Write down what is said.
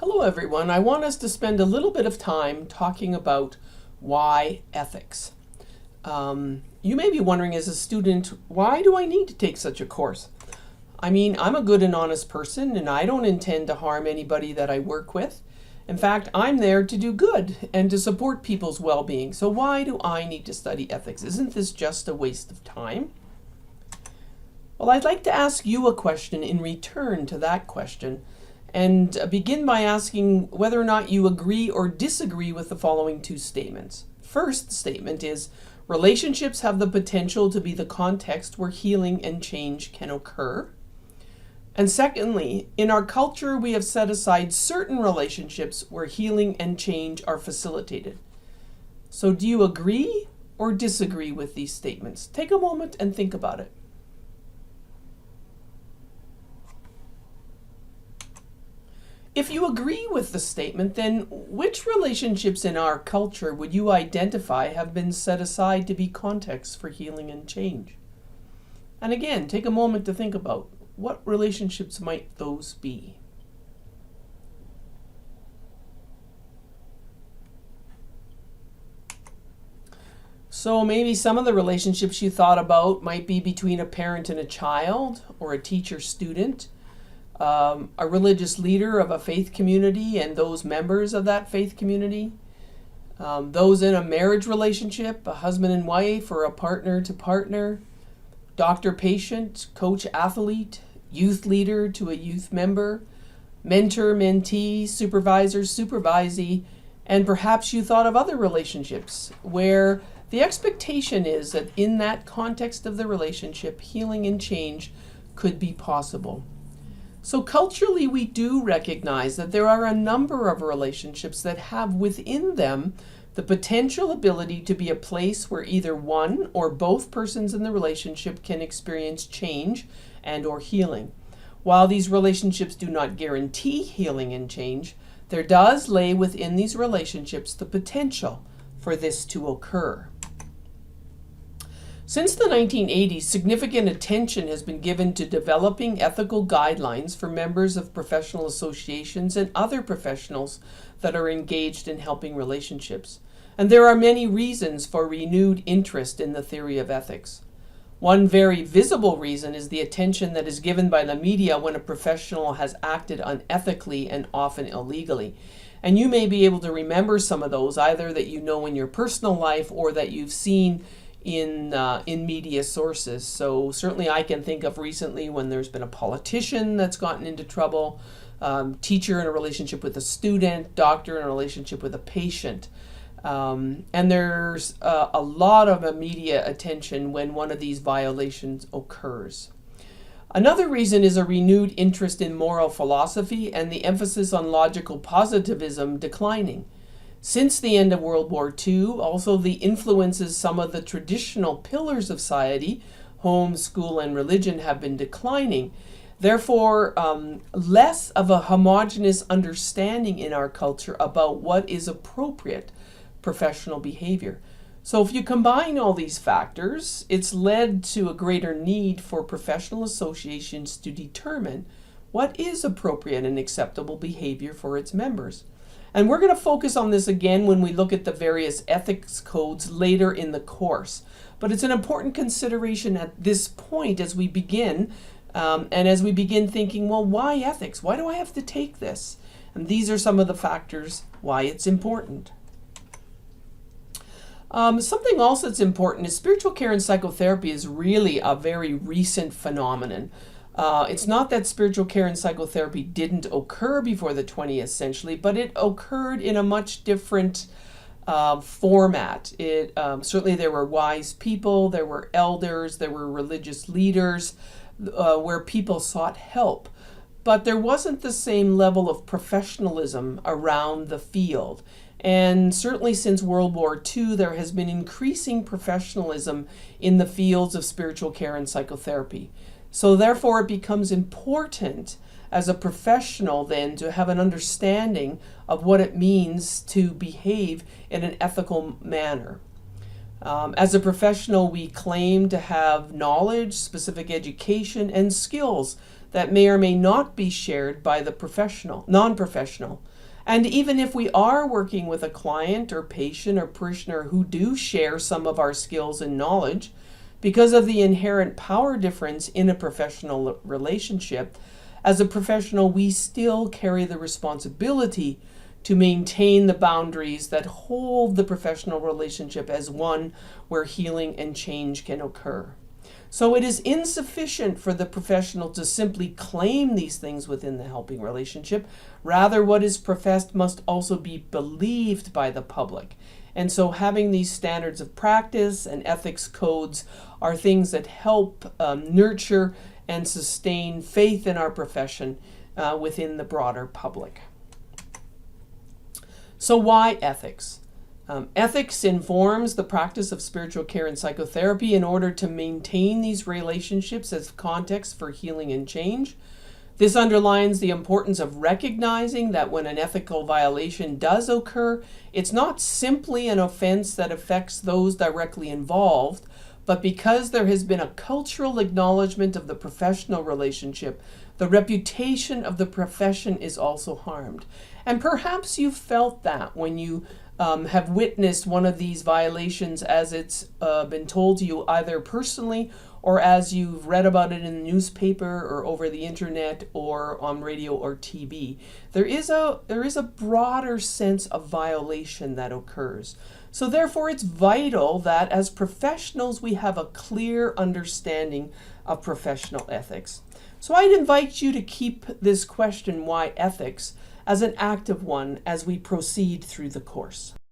Hello everyone. I want us to spend a little bit of time talking about why ethics. You may be wondering as a student, why do I need to take such a course? I mean, I'm a good and honest person and I don't intend to harm anybody that I work with. In fact, I'm there to do good and to support people's well-being. So why do I need to study ethics? Isn't this just a waste of time? Well, I'd like to ask you a question in return to that question, and begin by asking whether or not you agree or disagree with the following two statements. First statement is, relationships have the potential to be the context where healing and change can occur. And secondly, in our culture, we have set aside certain relationships where healing and change are facilitated. So do you agree or disagree with these statements? Take a moment and think about it. If you agree with the statement, then which relationships in our culture would you identify have been set aside to be contexts for healing and change? And again, take a moment to think about what relationships might those be. So maybe some of the relationships you thought about might be between a parent and a child, or a teacher-student, a religious leader of a faith community and those members of that faith community, those in a marriage relationship, a husband and wife or a partner to partner, doctor-patient, coach-athlete, youth leader to a youth member, mentor-mentee, supervisor-supervisee, and perhaps you thought of other relationships where the expectation is that in that context of the relationship, healing and change could be possible. So culturally, we do recognize that there are a number of relationships that have within them the potential ability to be a place where either one or both persons in the relationship can experience change and or healing. While these relationships do not guarantee healing and change, there does lay within these relationships the potential for this to occur. Since the 1980s, significant attention has been given to developing ethical guidelines for members of professional associations and other professionals that are engaged in helping relationships. And there are many reasons for renewed interest in the theory of ethics. One very visible reason is the attention that is given by the media when a professional has acted unethically and often illegally. And you may be able to remember some of those, either that you know in your personal life or that you've seen in media sources. So certainly I can think of recently when there's been a politician that's gotten into trouble, teacher in a relationship with a student, doctor in a relationship with a patient. And there's a lot of media attention when one of these violations occurs. Another reason is a renewed interest in moral philosophy and the emphasis on logical positivism declining. Since the end of World War II, also the influences some of the traditional pillars of society, home, school, and religion, have been declining. Therefore, less of a homogeneous understanding in our culture about what is appropriate professional behavior. So if you combine all these factors, it's led to a greater need for professional associations to determine what is appropriate and acceptable behavior for its members. And we're going to focus on this again when we look at the various ethics codes later in the course. But it's an important consideration at this point as we begin, and as we begin thinking, well, why ethics? Why do I have to take this? And these are some of the factors why it's important. Something else that's important is spiritual care and psychotherapy is really a very recent phenomenon. It's not that spiritual care and psychotherapy didn't occur before the 20th century, but it occurred in a much different format. Certainly there were wise people, there were elders, there were religious leaders where people sought help. But there wasn't the same level of professionalism around the field. And certainly since World War II, there has been increasing professionalism in the fields of spiritual care and psychotherapy. So therefore, it becomes important as a professional then to have an understanding of what it means to behave in an ethical manner. As a professional, we claim to have knowledge, specific education, and skills that may or may not be shared by the non-professional. And even if we are working with a client or patient or parishioner who do share some of our skills and knowledge, because of the inherent power difference in a professional relationship, as a professional, we still carry the responsibility to maintain the boundaries that hold the professional relationship as one where healing and change can occur. So it is insufficient for the professional to simply claim these things within the helping relationship. Rather, what is professed must also be believed by the public. And so having these standards of practice and ethics codes are things that help nurture and sustain faith in our profession within the broader public. So why ethics? Ethics informs the practice of spiritual care and psychotherapy in order to maintain these relationships as context for healing and change. This underlines the importance of recognizing that when an ethical violation does occur, it's not simply an offense that affects those directly involved, but because there has been a cultural acknowledgement of the professional relationship, the reputation of the profession is also harmed. And perhaps you felt that when you have witnessed one of these violations as it's been told to you either personally or as you've read about it in the newspaper or over the internet or on radio or TV. There is a broader sense of violation that occurs. So therefore it's vital that as professionals we have a clear understanding of professional ethics. So I'd invite you to keep this question, why ethics, as an active one as we proceed through the course.